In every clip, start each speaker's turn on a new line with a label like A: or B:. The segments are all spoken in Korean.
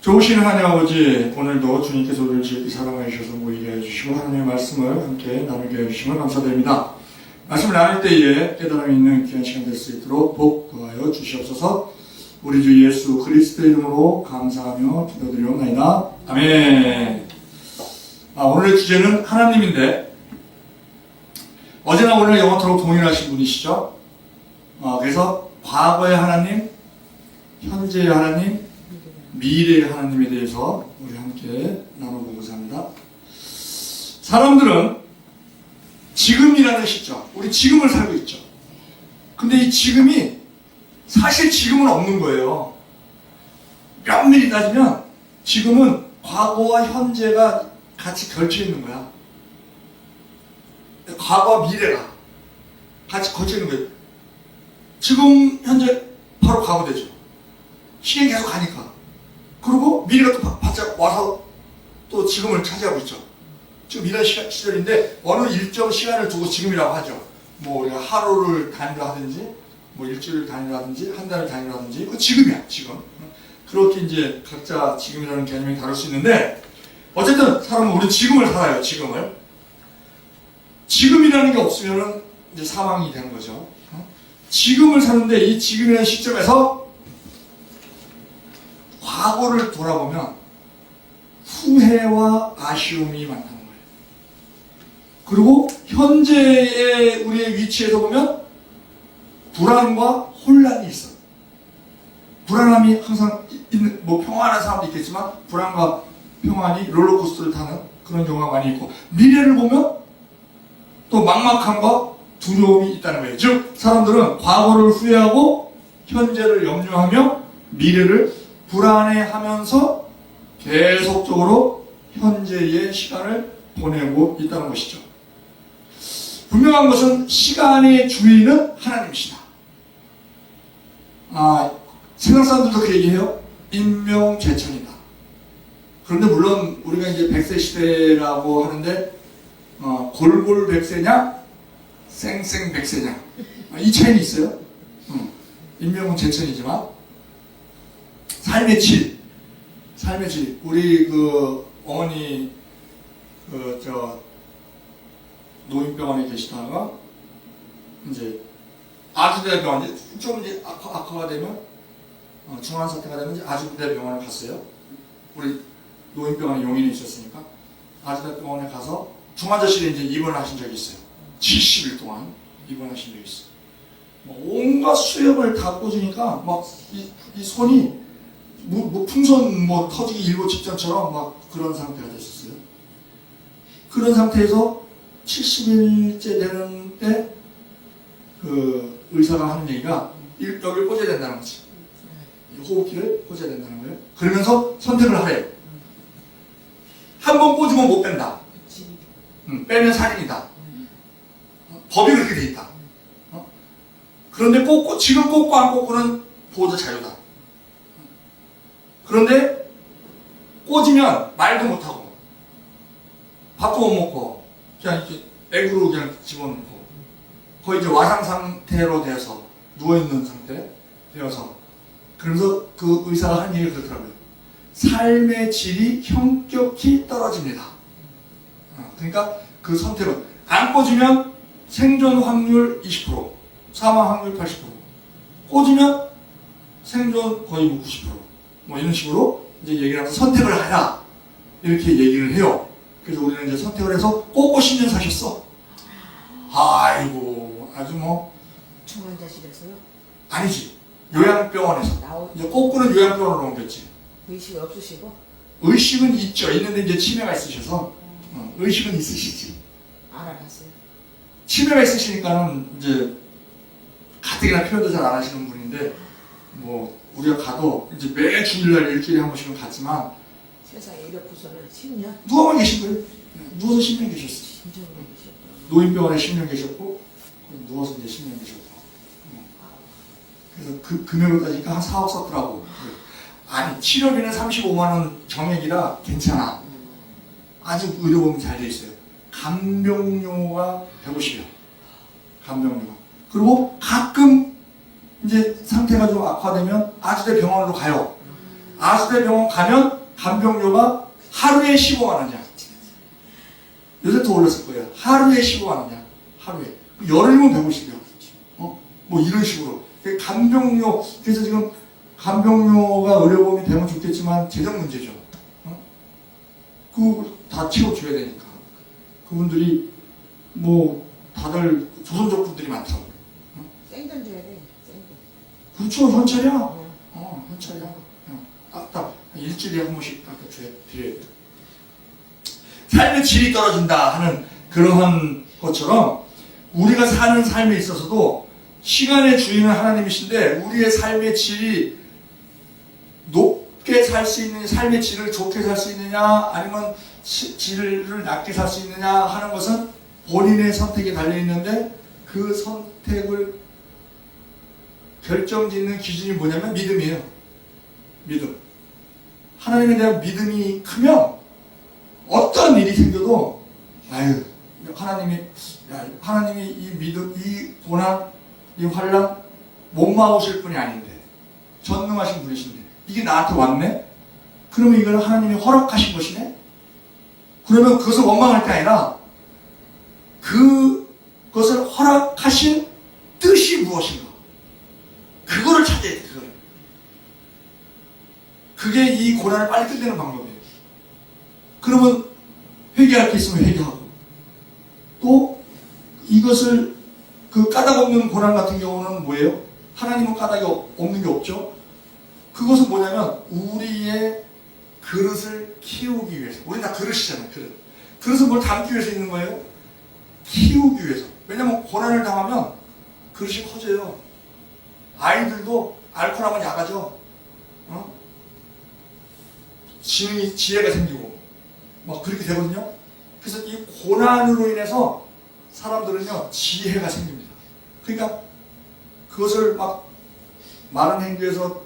A: 좋으신 하나님 아버지, 오늘도 주님께서 우리를 지극히 사랑해 주셔서 모이게 해주시고 하나님의 말씀을 함께 나누게 해주심을 감사드립니다. 말씀을 나눌 때에 깨달음이 있는 귀한 시간 될 수 있도록 복 구하여 주시옵소서. 우리 주 예수 그리스도의 이름으로 감사하며 기도드리옵나이다. 아멘. 오늘의 주제는 하나님인데, 어제나 오늘 영원토록 동일하신 분이시죠. 그래서 과거의 하나님, 현재의 하나님, 미래의 하나님에 대해서 우리 함께 나눠보고자 합니다. 사람들은 지금이라는 시점, 우리 지금을 살고 있죠. 근데 이 지금이 사실 지금은 없는 거예요. 면밀히 따지면 지금은 과거와 현재가 같이 걸쳐 있는 거야. 과거와 미래가 같이 걸쳐 있는 거예요. 지금 현재 바로 과거 되죠. 시간이 계속 가니까. 그리고 미래가 또 바짝 와서 또 지금을 차지하고 있죠. 지금 이런 시절인데 어느 일정 시간을 두고 지금이라고 하죠. 뭐 우리가 하루를 단위로 하든지, 뭐 일주일 단위로 하든지, 한 달을 단위로 하든지, 그 지금이야, 지금. 그렇게 이제 각자 지금이라는 개념이 다를 수 있는데, 어쨌든 사람은 우리 지금을 살아요, 지금을. 지금이라는 게 없으면은 이제 사망이 되는 거죠. 지금을 사는데 이 지금이라는 시점에서 과거를 돌아보면 후회와 아쉬움이 많다는 거예요. 그리고 현재의 우리의 위치에서 보면 불안과 혼란이 있어요. 불안함이 항상 있는, 뭐 평안한 사람도 있겠지만 불안과 평안이 롤러코스터를 타는 그런 경우가 많이 있고, 미래를 보면 또 막막함과 두려움이 있다는 거예요. 즉 사람들은 과거를 후회하고 현재를 염려하며 미래를 불안해하면서 계속적으로 현재의 시간을 보내고 있다는 것이죠. 분명한 것은 시간의 주인은 하나님이시다. 세상 사람들도 그 얘기해요. 임명제천이다. 그런데 물론 우리가 이제 100세 시대라고 하는데 골골백세냐 생생백세냐 이 차이는 있어요. 임명은 제천이지만 삶의 질, 우리 그 어머니 노인병원에 계시다가 이제 아주대병원, 좀 이제 악화가 되면 중환 사태가 되면 이제 아주대병원에 갔어요. 우리 노인병원에 용인에 있었으니까 아주대병원에 가서 중환자실에 이제 입원하신 적이 있어요. 70일 동안 입원하신 적이 있어요. 온갖 수염을 다 꽂으니까 막 이 손이 뭐 풍선 터지기 일보 직전처럼 막 그런 상태가 됐었어요. 그런 상태에서 70일째 되는데 그 의사가 하는 얘기가 여기를 꽂아야 된다는 거지. 호흡기를 꽂아야 된다는 거예요. 그러면서 선택을 하래요. 한 번 꽂으면 못 뺀다. 빼면 살인이다. 법이 그렇게 돼 있다. 그런데 지금 꽂고 안 꽂고는 보호자 자유다. 그런데 꽂으면 말도 못하고 밥도 못 먹고 그냥 이렇게 액으로 그냥 집어넣고 거의 이제 와상 상태로 되어서 누워있는 상태 되어서, 그래서 그 의사가 한 얘기가 그렇더라고요. 삶의 질이 현격히 떨어집니다. 그러니까 그 선택은 안 꽂으면 생존 확률 20%, 사망 확률 80%, 꽂으면 생존 거의 90%, 뭐 이런 식으로 이제 얘기를 하면서 선택을 하라 이렇게 얘기를 해요. 그래서 우리는 이제 선택을 해서 꽂고 10년 사셨어. 아이고 아주 뭐
B: 중환자실에서요?
A: 아니지, 요양병원에서 이제 꽂고는 요양병원으로 옮겼지.
B: 의식 없으시고?
A: 의식은 있죠. 있는데 이제 치매가 있으셔서 의식은 있으시지.
B: 알아봤어요.
A: 치매가 있으시니까는 이제 가뜩이나 표현도 잘 안 하시는 분인데, 뭐 우리가 가도 이제 매 주일날 일주일에 한 번씩은 갔지만
B: 세상에 이렇고서는 10년?
A: 누워만 계신 거예요. 누워서 10년 계셨어요.
B: 진짜 오래 계셨구나.
A: 노인병원에 10년 계셨고 누워서 이제 10년 계셨고. 그래서 그 금액을 따지니까 한 4억 썼더라고. 아니 치료비는 35만 원 정액이라 괜찮아. 아주 의료보험이 잘 돼 있어요. 간병료가 150이야. 간병료가. 그리고 가끔 이제 상태가 좀 악화되면 아주대 병원으로 가요. 아주대병원 가면 간병료가 하루에 15만 원이야. 요새 더 올랐을 거예요. 하루에 15만 원이야. 하루에. 열흘이면 150이야. 뭐 이런 식으로. 간병료, 그래서 지금 간병료가 의료보험이 되면 좋겠지만 재정 문제죠. 그거 다 채워줘야 되니까. 그분들이 뭐 다들 조선족 분들이 많다고.
B: 생돈 줘야 돼. 생돈.
A: 그렇죠. 현찰이야.
B: 응.
A: 현찰이야. 딱딱 일주일에 한 번씩 딱 드려야 돼. 삶의 질이 떨어진다 하는 그러한 것처럼 우리가 사는 삶에 있어서도 시간의 주인은 하나님이신데 우리의 삶의 질이 높게 살 수 있는 삶의 질을 좋게 살 수 있느냐 아니면 질을 낮게 살 수 있느냐 하는 것은 본인의 선택에 달려 있는데 그 선택을 결정짓는 기준이 뭐냐면 믿음이에요. 믿음. 하나님에 대한 믿음이 크면 어떤 일이 생겨도 아유 하나님이 이 믿음, 이 고난, 이 환난 못 막으실 분이 아닌데 전능하신 분이신데 이게 나한테 왔네? 그러면 이걸 하나님이 허락하신 것이네? 그러면 그것을 원망할 게 아니라 그것을 허락하신 뜻이 무엇인가? 그거를 찾아야 돼. 그거를. 그게 이 고난을 빨리 끝내는 방법이에요. 그러면 회개할 게 있으면 회개하고 또 이것을 그 까닭 없는 고난 같은 경우는 뭐예요? 하나님은 까닭이 없는 게 없죠. 그것은 뭐냐면 우리의 그릇을 키우기 위해서. 우리 다 그릇이잖아요. 그릇은 뭘 담기 위해서 있는 거예요? 키우기 위해서. 왜냐면 고난을 당하면 그릇이 커져요. 아이들도 앓고 나면 약하죠. 지혜가 생기고 막 그렇게 되거든요. 그래서 이 고난으로 인해서 사람들은요 지혜가 생깁니다. 그러니까 그것을 막 마른 행주에서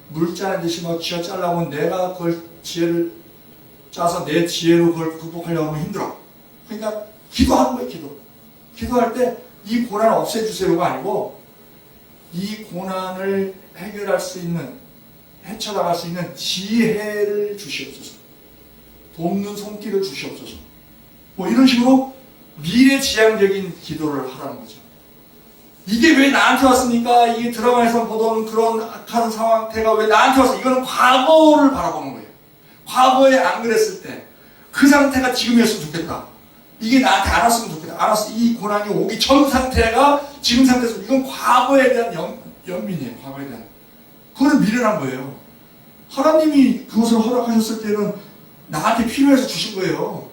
A: 물 짜는 듯이 막 쥐어 짜려고 내가 그걸 지혜를 짜서 내 지혜로 그걸 극복하려고 하면 힘들어. 그러니까 기도하는 거예요. 기도할 때 이 고난을 없애주세요가 아니고 이 고난을 해결할 수 있는 헤쳐나갈 수 있는 지혜를 주시옵소서. 돕는 손길을 주시옵소서. 뭐 이런 식으로 미래지향적인 기도를 하라는 거죠. 이게 왜 나한테 왔습니까? 이게 드라마에서 보던 그런 악한 상황태가 왜 나한테 왔어? 이거는 과거를 바라보는 거예요. 과거에 안 그랬을 때 그 상태가 지금이었으면 좋겠다. 이게 나한테 안 왔으면 좋겠다. 안 왔어. 이 고난이 오기 전 상태가 지금 상태에서 이건 과거에 대한 연민이에요. 과거에 대한. 그거는 미련한 거예요. 하나님이 그것을 허락하셨을 때는 나한테 필요해서 주신 거예요.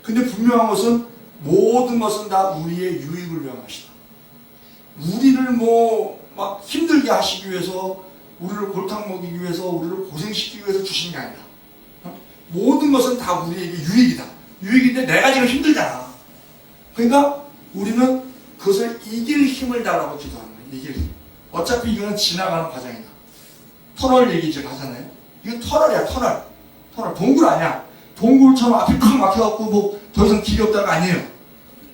A: 근데 분명한 것은 모든 것은 다 우리의 유익을 위한 것이다. 우리를 뭐 막 힘들게 하시기 위해서 우리를 골탕 먹이기 위해서 우리를 고생시키기 위해서 주신 게 아니라 모든 것은 다 우리에게 유익이다. 유익인데 내가 지금 힘들잖아. 그러니까 우리는 그것을 이길 힘을 달라고 기도하는 거예요. 이길 힘. 어차피 이거는 지나가는 과정이다. 터널 얘기 이제 하잖아요. 이거 터널이야, 터널. 동굴 아니야. 동굴처럼 앞이 콱 막혀갖고 뭐 더 이상 길이 없다가 아니에요.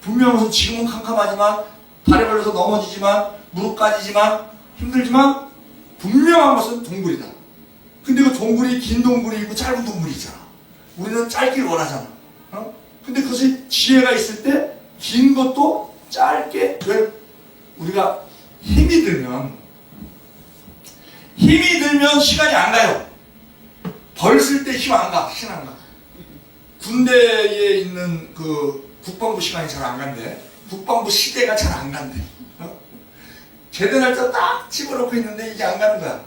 A: 분명히 지금은 캄캄하지만 발에 걸려서 넘어지지만 무릎 까지지만 힘들지만 분명한 것은 동굴이다. 근데 그 동굴이 긴 동굴이 있고 짧은 동굴이 있잖아. 우리는 짧기를 원하잖아. 근데 그것이 지혜가 있을 때 긴 것도 짧게 왜 우리가 힘이 들면 시간이 안 가요. 벌쓸 때 힘 안 가. 힘 안 가. 군대에 있는 그 국방부 시간이 잘 안 간대. 국방부 시대가 잘 안 간대. 제대 날짜 딱 집어넣고 있는데 이게 안 가는 거야.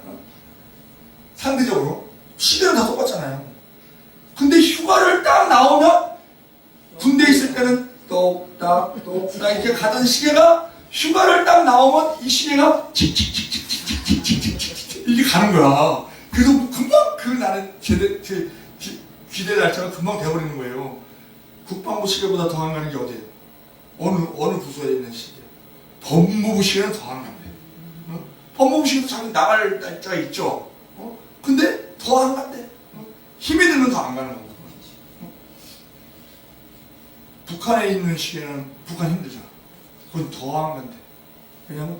A: 상대적으로. 시대는 다 똑같잖아요. 근데 휴가를 딱 나오면 군대에 있을 때는 똑딱 이렇게 가던 시계가 휴가를 딱 나오면 이 시계가 칙칙칙칙칙칙칙칙칙 이게 가는 거야. 그래서 금방 그 나는 귀대 날짜가 금방 돼버리는 거예요. 국방부 시계보다 더 안 가는 게 어디예요? 어느 부서에 있는 시계? 법무부 시계는 더 안 간대. 법무부 시계도 자기 나갈 날짜가 있죠. 근데 더 안 간대. 힘이 들면 더 안 가는 거고. 북한에 있는 시계는 북한 힘들잖아. 그건 더 안 간대. 왜냐면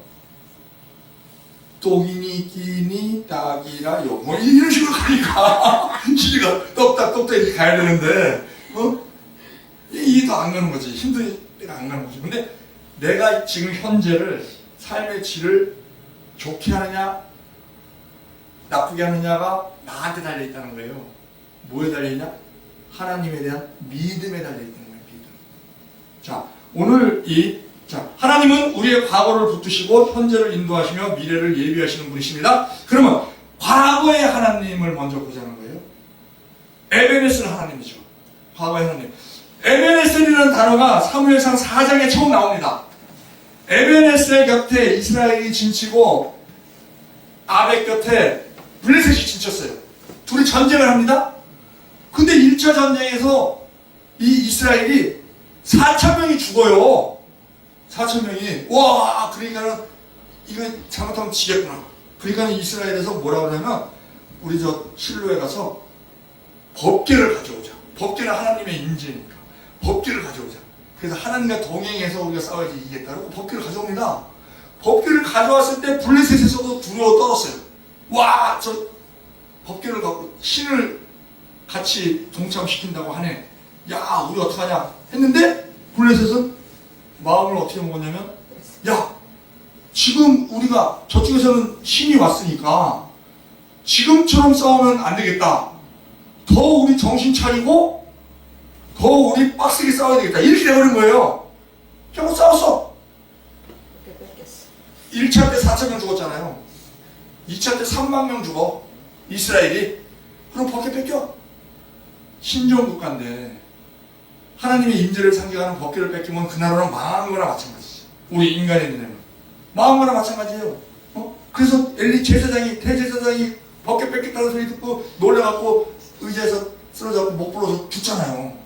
A: 똑이니 끼니 딱이라 뭐 이런 식으로 가니까 길이가 똑딱 이렇게 가야 되는데 이게 더 안 가는 거지. 힘드니까 안 가는 거지. 근데 내가 지금 현재를 삶의 질을 좋게 하느냐 나쁘게 하느냐가 나한테 달려있다는 거예요. 뭐에 달려있냐? 하나님에 대한 믿음에 달려있다는 거예요. 믿음. 자, 오늘 하나님은 우리의 과거를 붙드시고 현재를 인도하시며 미래를 예비하시는 분이십니다. 그러면 과거의 하나님을 먼저 보자는 거예요. 에베네스는 하나님이죠. 과거의 하나님. 에베네셀이라는 단어가 사무엘상 4장에 처음 나옵니다. 에베네셀 곁에 이스라엘이 진치고 아벡 곁에 블레셋이 진쳤어요. 둘이 전쟁을 합니다. 근데 1차 전쟁에서 이 이스라엘이 4,000명이 죽어요. 4,000명이. 와, 그러니까는 이거 잘못하면 지겠구나. 그러니까 이스라엘에서 뭐라고 하냐면 우리 실로에 가서 법궤를 가져오자. 법궤는 하나님의 임재니까 법궤를 가져오자. 그래서 하나님과 동행해서 우리가 싸워야지 이기겠다고 법궤를 가져옵니다. 법궤를 가져왔을 때 블레셋에서도 두려워 떨었어요. 와, 저 법궤를 갖고 신을 같이 동참시킨다고 하네. 야, 우리 어떡하냐 했는데 블레셋은 마음을 어떻게 먹었냐면, 야, 지금 우리가 저쪽에서는 신이 왔으니까 지금처럼 싸우면 안 되겠다. 더 우리 정신 차리고 더 우리 빡세게 싸워야 되겠다. 이렇게 돼버린 거예요. 결국 싸웠어. 1차 때 4,000명 죽었잖아요. 2차 때 3만 명 죽어. 이스라엘이. 그럼 법궤 뺏겨. 신정국가인데 하나님의 임재를 상징하는 법궤를 뺏기면 그 나라는 망한 거나 마찬가지지. 우리 인간의 눈에는 망한 거나 마찬가지예요. 그래서 엘리 대제사장이 법궤 뺏겠다는 소리 듣고 놀래갖고 의자에서 쓰러져서 못 불어서 죽잖아요.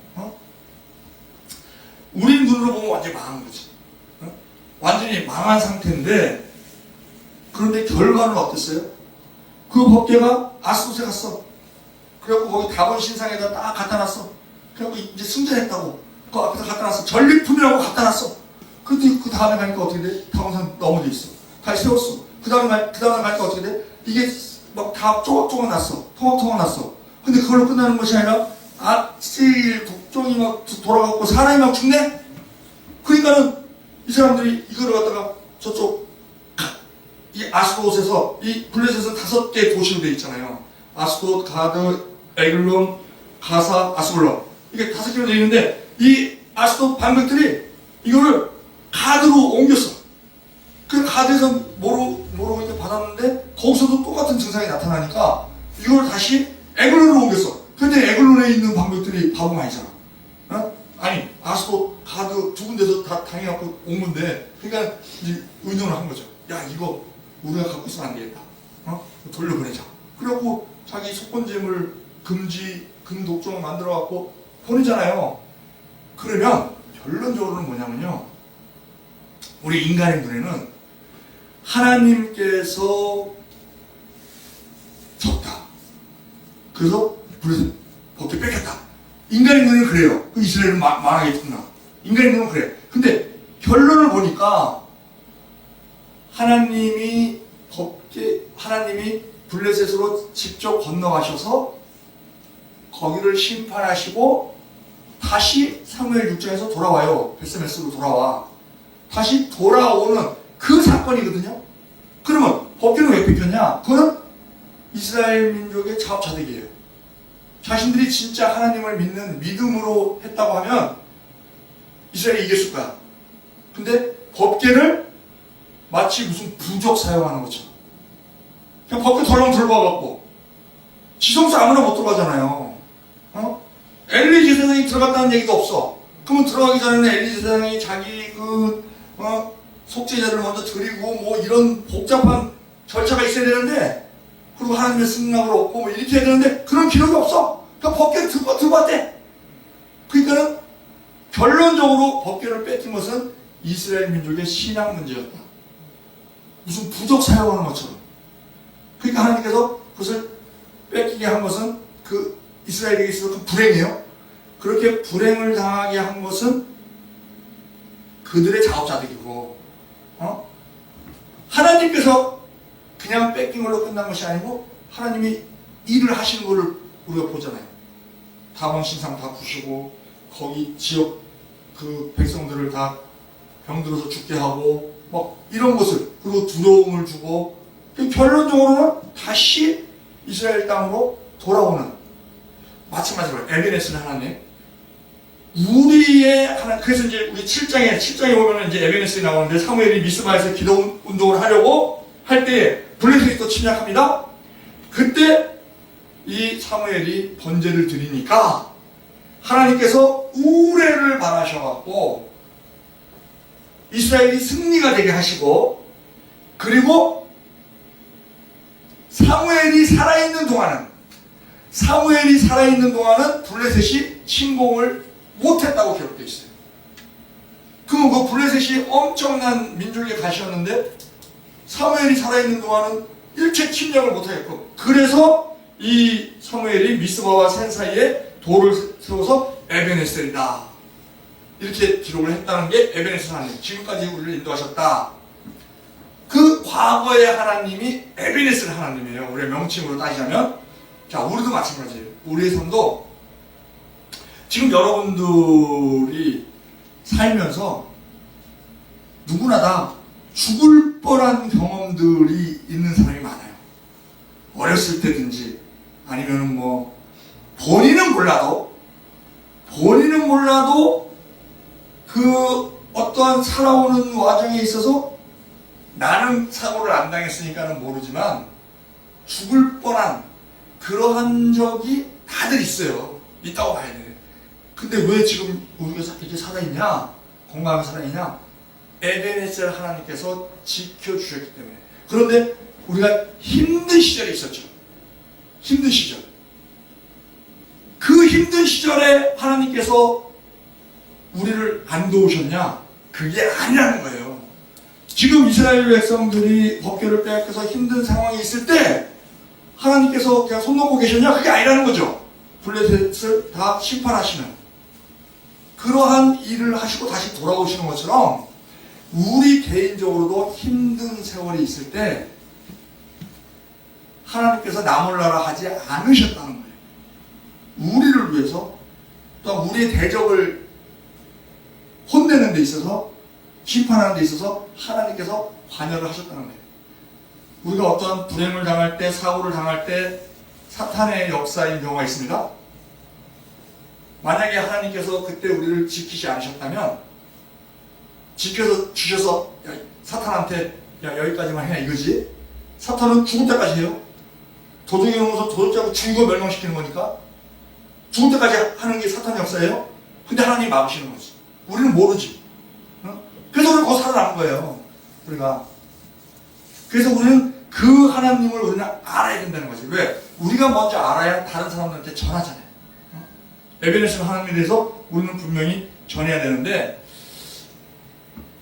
A: 우리 눈으로 보면 완전히 망한 거지. 완전히 망한 상태인데, 그런데 결과는 어땠어요? 그 법궤가 아스돗에 갔어. 그래갖고 거기 다본 신상에다 딱 갖다 놨어. 그래갖고 이제 승전했다고 그 앞에서 갖다 놨어. 전리품이라고 갖다 놨어. 근데 그 다음에 가니까 어떻게 돼? 다원상 넘어져 있어. 다시 세웠어. 그 다음에 가니까 어떻게 돼? 이게 막 다 쪼각쪼각 났어. 토막토막 났어. 근데 그걸로 끝나는 것이 아니라 아찔 독종이 막 돌아가고 사람이 막 죽네? 그러니까는 이 사람들이 이거를 갖다가 저쪽 이 아스돗에서 이 블레셋은 5개 도시로 되어 있잖아요. 아스돗, 가드, 에글론, 가사, 아스불론. 이게 5개로 되어 있는데 이 아스돗 반백들이 이거를 가드로 옮겼어. 그 가드에서 뭐로 이렇게 받았는데 거기서도 똑같은 증상이 나타나니까 이걸 다시 에글론으로 옮겼어. 근데 에글론에 있는 방백들이 바보가 아니잖아. 아니, 아스돗, 가드 두 군데서 다 당해갖고 온 건데, 그러니까 이제 의논을 한 거죠. 야, 이거 우리가 갖고 있으면 안 되겠다. 돌려보내자. 그래갖고 자기 속건제물 금지, 금독종을 만들어갖고 보내잖아요. 그러면 결론적으로는 뭐냐면요. 우리 인간의 눈에는 하나님께서 적다. 그래서 법궤 뺏겼다. 인간의 눈에는 그래요. 이스라엘은 망하겠구나. 인간의 눈은 그래. 근데 결론을 보니까 하나님이 블레셋으로 직접 건너가셔서 거기를 심판하시고 다시 사무엘 6장에서 돌아와요. 베스메스로 돌아와. 다시 돌아오는 그 사건이거든요. 그러면 법궤는 왜 뺏겼냐? 그거는 이스라엘 민족의 자업자득이에요. 자신들이 진짜 하나님을 믿는 믿음으로 했다고 하면 이스라엘이 이겼을 거야. 근데 법궤를 마치 무슨 부족 사용하는 것처럼 그냥 법궤 덜렁 들어가갖고 지성소 아무나 못 들어가잖아요. 엘리 제사장이 들어갔다는 얘기도 없어. 그러면 들어가기 전에는 엘리 제사장이 자기 속죄자를 먼저 드리고 뭐 이런 복잡한 절차가 있어야 되는데, 그리고 하나님의 승낙을 얻고 뭐 이렇게 해야 되는데 그런 기록이 없어. 그러니까 법궤를 들고 왔대. 그러니까는 결론적으로 법궤를 뺏긴 것은 이스라엘 민족의 신앙 문제였다. 무슨 부족 사용하는 것처럼. 그러니까 하나님께서 그것을 뺏기게 한 것은 그 이스라엘에게 있어서 그 불행이에요. 그렇게 불행을 당하게 한 것은 그들의 자업자득이고, 하나님께서 그냥 뺏긴 걸로 끝난 것이 아니고 하나님이 일을 하시는 것을 우리가 보잖아요. 다원 신상 다 부수고 거기 지역 그 백성들을 다 병들어서 죽게 하고 막 이런 것을, 그리고 두려움을 주고, 결론적으로는 다시 이스라엘 땅으로 돌아오는, 마찬가지로 에베네스는 하나님, 우리의 하나. 그래서 이제 우리 7장에 보면 이제 에베네스에 나오는데, 사무엘이 미스바에서 기도 운동을 하려고 할 때에 블레셋이 또 침략합니다. 그때 이 사무엘이 번제를 드리니까 하나님께서 우레를 바라셔갖고 이스라엘이 승리가 되게 하시고, 그리고 사무엘이 살아있는 동안은 블레셋이 침공을 못했다고 기록되어 있어요. 그럼 그 블레셋이 엄청난 민족의 가시였는데 사무엘이 살아있는 동안은 일체 침략을 못하겠고, 그래서 이 사무엘이 미스바와 센 사이에 돌을 세워서 에베네셀이다 이렇게 기록을 했다는 게 에베네셀 하나님, 지금까지 우리를 인도하셨다. 그 과거의 하나님이 에베네셀 하나님이에요. 우리의 명칭으로 따지자면. 자, 우리도 마찬가지예요. 우리의 삶도 지금 여러분들이 살면서 누구나 다 죽을 뻔한 경험들이 있는 사람이 많아요. 어렸을 때든지 아니면 뭐 본인은 몰라도 그 어떠한 살아오는 와중에 있어서 나는 사고를 안 당했으니까는 모르지만 죽을 뻔한 그러한 적이 다들 있어요. 있다고 봐야 돼. 근데 왜 지금 우리가 이렇게 살아있냐? 건강하게 살아있냐? 에베네셀 하나님께서 지켜주셨기 때문에. 그런데 우리가 힘든 시절이 있었죠. 힘든 시절. 그 힘든 시절에 하나님께서 우리를 안 도우셨냐? 그게 아니라는 거예요. 지금 이스라엘 백성들이 법궤를 빼앗겨서 힘든 상황이 있을 때 하나님께서 그냥 손 놓고 계셨냐? 그게 아니라는 거죠. 블레셋을 다 심판하시는 그러한 일을 하시고 다시 돌아오시는 것처럼 우리 개인적으로도 힘든 세월이 있을 때 하나님께서 나 몰라라 하지 않으셨다는 거예요. 우리를 위해서, 또 우리의 대적을 혼내는 데 있어서, 심판하는 데 있어서 하나님께서 관여를 하셨다는 거예요. 우리가 어떤 불행을 당할 때, 사고를 당할 때 사탄의 역사인 경우가 있습니다. 만약에 하나님께서 그때 우리를 지키지 않으셨다면, 지켜서 주셔서 야, 사탄한테 야 여기까지만 해 이거지. 사탄은 죽을 때까지 해요. 도둑이 오면서 도둑자고 죽이고 멸망시키는 거니까 죽을 때까지 하는 게 사탄의 역사예요. 근데 하나님이 막으시는 거지. 우리는 모르지. 그래서 우리가 거기 살아남은 거예요. 우리가. 그래서 우리는 그 하나님을 우리는 알아야 된다는 거지. 왜? 우리가 먼저 알아야 다른 사람들한테 전하잖아요. 에베네셀 하나님에 대해서 우리는 분명히 전해야 되는데,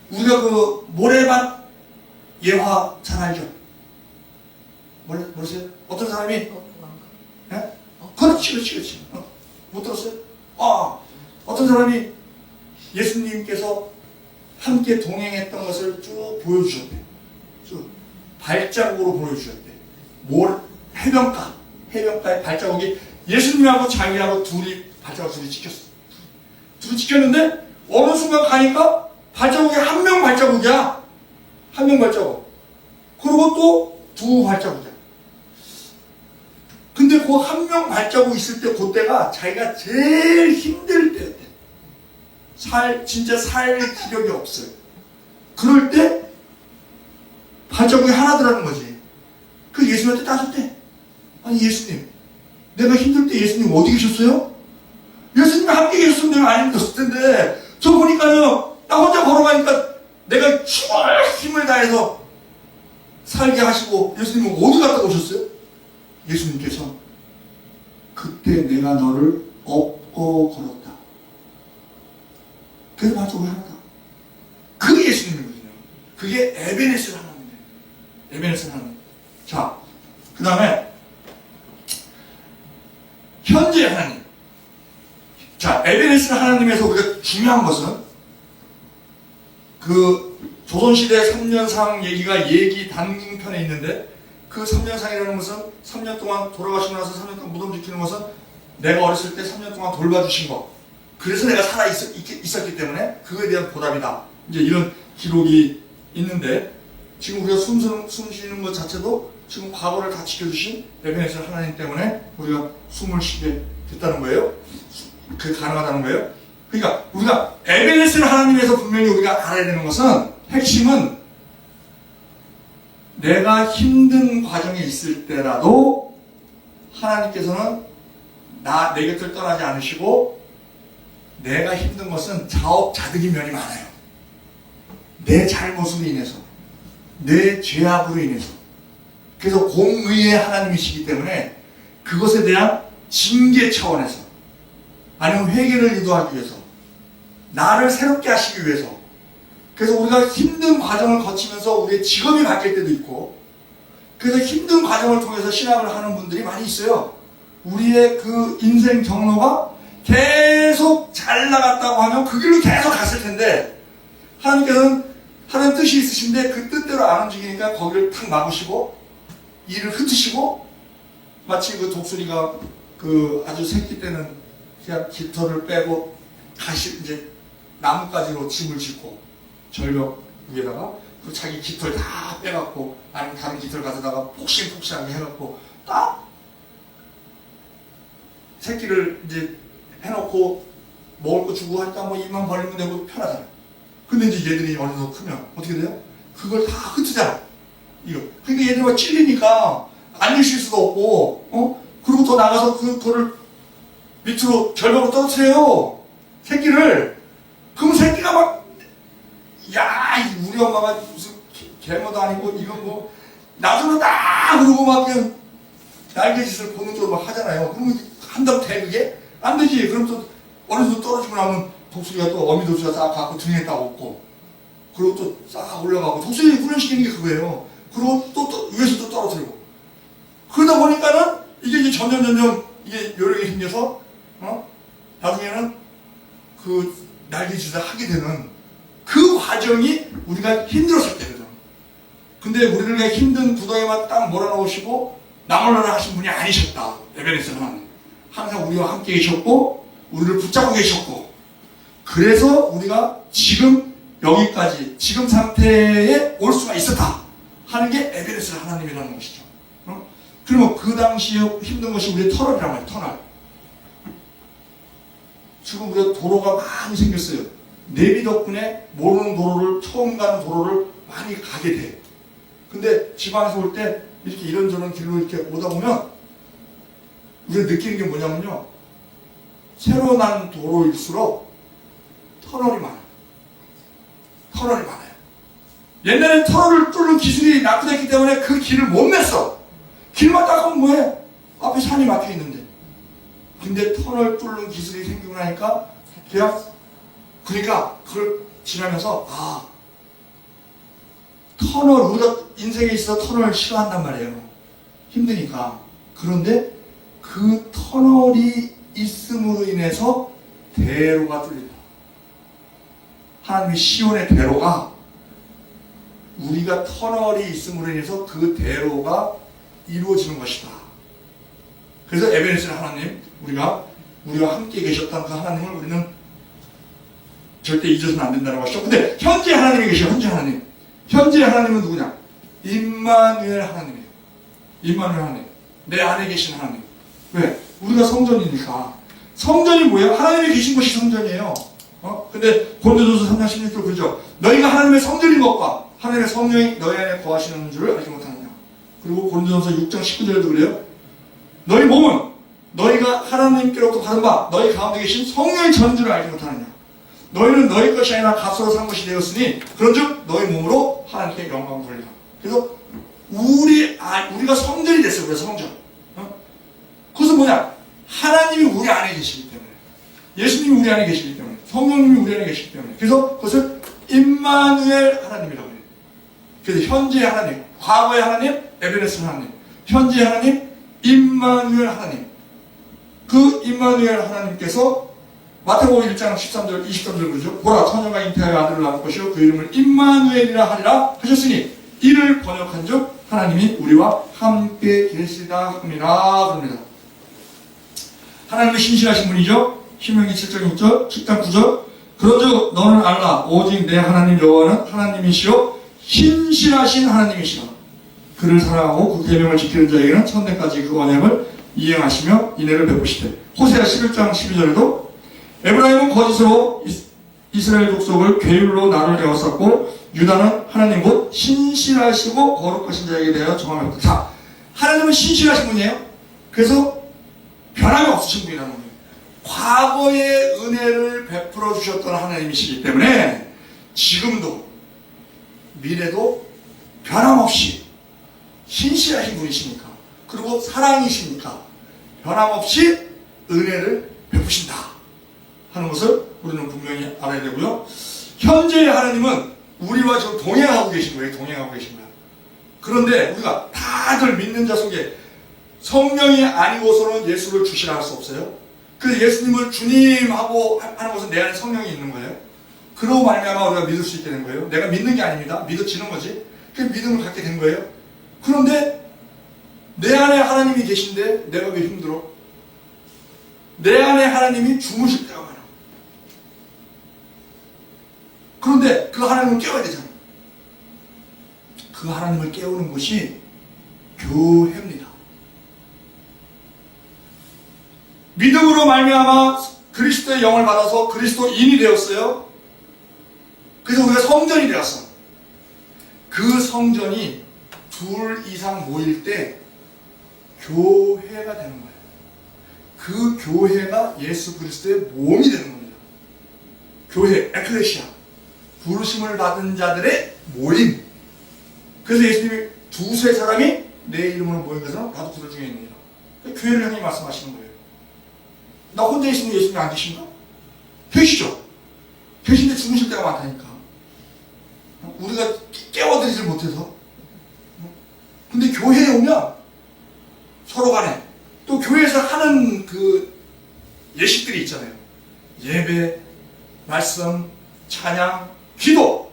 A: 우리가 그 모래밭 예화 잘 알죠? 모르세요? 어떤 사람이 예? 그렇지. 못 들었어요? 어떤 사람이 예수님께서 함께 동행했던 것을 쭉 보여주셨대. 쭉 발자국으로 보여주셨대. 해변가의 발자국이 예수님하고 자기하고 발자국 둘이 찍혔어. 둘이 찍혔는데 어느 순간 가니까 발자국이 한 명 발자국이야. 한 명 발자국. 그리고 또 두 발자국이야. 근데 그 한 명 발자국 있을 때 그때가 자기가 제일 힘들 때였대. 진짜 살 기력이 없어요. 그럴 때 발자국이 하나더라는 거지. 그 예수님한테 따졌대. 아니 예수님, 내가 힘들 때 예수님 어디 계셨어요? 예수님 함께 계셨으면 내가 안 힘들었을 텐데 저 보니까요 나 혼자 걸어가니까 내가 죽을 힘을 다해서 살게 하시고 예수님은 어디 갔다 오셨어요? 예수님께서 그때 내가 너를 업고 걸었다. 그래서 발자국이 하나다. 그게 예수님이거든요. 그게 에베네셀 하나님이에요. 에베네셀 하나님. 자, 그 다음에 현재 하나님. 자, 에베네셀 하나님에서 우리가 중요한 것은 그 조선시대 3년상 얘기가 얘기 단편에 있는데 그 3년상이라는 것은 3년 동안 돌아가시고 나서 3년 동안 무덤 지키는 것은 내가 어렸을 때 3년 동안 돌봐주신 것. 그래서 내가 살아 있었기 때문에 그거에 대한 보답이다. 이제 이런 기록이 있는데 지금 우리가 숨 쉬는 것 자체도 지금 과거를 다 지켜주신 에베네zer 하나님 때문에 우리가 숨을 쉬게 됐다는 거예요. 그게 가능하다는 거예요. 그러니까 우리가 에베네zer 하나님에서 분명히 우리가 알아야 되는 것은 핵심은 내가 힘든 과정에 있을 때라도 하나님께서는 내 곁을 떠나지 않으시고 내가 힘든 것은 자업자득인 면이 많아요. 내 잘못으로 인해서 내 죄악으로 인해서 그래서 공의의 하나님이시기 때문에 그것에 대한 징계 차원에서 아니면 회개를 유도하기 위해서 나를 새롭게 하시기 위해서 그래서 우리가 힘든 과정을 거치면서 우리의 직업이 바뀔 때도 있고 그래서 힘든 과정을 통해서 신학을 하는 분들이 많이 있어요. 우리의 그 인생 경로가 계속 잘 나갔다고 하면 그 길로 계속 갔을 텐데 하나님께서는 하나님 뜻이 있으신데 그 뜻대로 안 움직이니까 거기를 탁 막으시고 이를 흩으시고 마치 그 독수리가 그 아주 새끼 때는 그냥 깃털을 빼고 다시 이제 나뭇가지로 집을 짓고 절벽 위에다가 그 자기 깃털 다 빼갖고 아니면 다른 깃털 가져다가 폭신폭신하게 해갖고 딱 새끼를 이제 해놓고 먹을 거 주고 하니까 뭐 입만 벌리면 되고 편하잖아요. 근데 이제 얘들이 어느 정도 크면 어떻게 돼요? 그걸 다 흩으잖아. 이거. 그러니까 얘들이 막 찔리니까 앉으실 수도 없고, 그리고 더 나가서 그거를 밑으로 절벽으로 떨어뜨려요. 새끼를. 그럼 새끼가 막, 우리 엄마가 무슨 개모도 아니고, 이건 뭐, 나중에 딱 그러고 막 그냥 날개짓을 본능적으로 막 하잖아요. 그러면 한다고 돼, 그게? 안 되지. 그럼 또 어느 정도 떨어지고 나면 독수리가 또 어미 독수리가 싹 갖고 등에 딱 업고, 그리고 또 싹 올라가고, 독수리 훈련시키는 게 그거예요. 그리고 또 위에서 또 떨어뜨리고. 그러다 보니까는 이게 이제 점점 이게 요령이 생겨서, 나중에는 그 날개짓을 하게 되는 그 과정이 우리가 힘들었을 때거든. 근데 우리를 그냥 힘든 구덩이만 딱 몰아넣으시고 나몰라라 하신 분이 아니셨다. 에베네zer 하나님. 항상 우리와 함께 계셨고 우리를 붙잡고 계셨고 그래서 우리가 지금 여기까지 지금 상태에 올 수가 있었다 하는 게 에베네zer 하나님이라는 것이죠. 그러면 그 당시에 힘든 것이 우리의 터널이란 말이에요. 터널. 지금 우리가 도로가 많이 생겼어요. 내비 덕분에 모르는 도로를 처음 가는 도로를 많이 가게 돼. 근데 지방에서 올 때 이렇게 이런저런 길로 이렇게 오다 보면 우리가 느끼는 게 뭐냐면요. 새로 난 도로일수록 터널이 많아요. 터널이 많아요. 옛날에 터널을 뚫는 기술이 낙후됐기 때문에 그 길을 못 냈어. 길만 딱 가면 뭐해? 앞에 산이 막혀 있는데. 근데 터널 뚫는 기술이 생기고 나니까 그냥 그러니까 그걸 지나면서 터널 우리가 인생에 있어서 터널을 싫어한단 말이에요. 힘드니까. 그런데 그 터널이 있음으로 인해서 대로가 뚫린다. 하나님의 시온의 대로가 우리가 터널이 있음으로 인해서 그 대로가 이루어지는 것이다. 그래서 에베네zer 하나님, 우리와 함께 계셨던 그 하나님을 우리는 절대 잊어서는 안 된다는 것이죠. 근데 현재 하나님이 계셔. 현재 하나님. 현재 하나님은 누구냐? 임마누엘 하나님이에요. 임마누엘 하나님. 내 안에 계신 하나님. 왜? 우리가 성전이니까. 성전이 뭐예요? 하나님이 계신 것이 성전이에요. 근데 고린도전서 3장 16절 그러죠. 너희가 하나님의 성전인 것과 하나님의 성령이 너희 안에 거하시는 줄을 알지 못하느냐. 그리고 고린도전서 6장 19절에도 그래요. 너희 몸은 너희가 하나님께로부터 받은 바 너희 가운데 계신 성령이 전인 줄을 알지 못하느냐. 너희는 너희 것이 아니라 값으로 산 것이 되었으니 그런즉 너희 몸으로 하나님께 영광을 돌리라. 그래서 우리가 성전이 됐어요. 그래서 성전. 그것은 뭐냐? 하나님이 우리 안에 계시기 때문에, 예수님이 우리 안에 계시기 때문에, 성령님이 우리 안에 계시기 때문에, 그래서 그것을 임마누엘 하나님이라고 해요. 그래서 현재 하나님, 과거의 하나님, 에베네zer 하나님, 현재 하나님, 임마누엘 하나님. 그 임마누엘 하나님께서 마태복음 1장 13절, 23절 그러죠. 보라, 처녀가 잉태하여 아들을 낳을 것이요 그 이름을 임마누엘이라 하리라 하셨으니 이를 번역한 즉 하나님이 우리와 함께 계시다 함이라 그럽니다. 하나님은 신실하신 분이죠. 신명기 7장 6절, 7장 9절. 그런즉 너는 알라 오직 내 하나님 여호와는 하나님이시요 신실하신 하나님이시라. 그를 사랑하고 그 계명을 지키는 자에게는 천대까지 그 언약을 이행하시며 인애를 베푸시되. 호세아 11장 12절에도 에브라임은 거짓으로 이스라엘 족속을 괴율로 나를 에워쌌고 유다는 하나님 곧 신실하시고 거룩하신 자에게 대하여 정함이었다. 자, 하나님은 신실하신 분이에요. 그래서 변함이 없으신 분이라는 거예요. 과거의 은혜를 베풀어 주셨던 하나님이시기 때문에 지금도 미래도 변함없이 신실하신 분이시니까, 그리고 사랑이시니까 변함없이 은혜를 베푸신다 하는 것을 우리는 분명히 알아야 되고요. 현재의 하나님은 우리와 지금 동행하고 계신 거예요. 동행하고 계신 거예요. 그런데 우리가 다들 믿는 자 속에 성령이 아니고서는 예수를 주시라 할 수 없어요. 그래서 예수님을 주님하고 하는 것은 내 안에 성령이 있는 거예요. 그러고 말미암아 우리가 믿을 수 있게 된 거예요. 내가 믿는 게 아닙니다. 믿어지는 거지. 그 믿음을 갖게 된 거예요. 그런데 내 안에 하나님이 계신데 내가 왜 힘들어? 내 안에 하나님이 주무실 때가 많아. 그런데 그 하나님을 깨워야 되잖아. 그 하나님을 깨우는 것이 교회입니다. 믿음으로 말미암아 그리스도의 영을 받아서 그리스도인이 되었어요. 그래서 우리가 성전이 되었어. 그 성전이 둘 이상 모일 때 교회가 되는 거예요. 그 교회가 예수 그리스도의 몸이 되는 겁니다. 교회, 에클레시아, 부르심을 받은 자들의 모임. 그래서 예수님이 두세 사람이 내 이름으로 모인 것은 나도 그들 중에 있느니라. 교회를 형이 말씀하시는 거예요. 나 혼자 있으면 예수님이 안 계신가? 계시죠. 계신데 죽으실 때가 많다니까. 우리가 깨워드리질 못해서. 근데 교회에 오면 서로 간에 또 교회에서 하는 그 예식들이 있잖아요. 예배, 말씀, 찬양, 기도.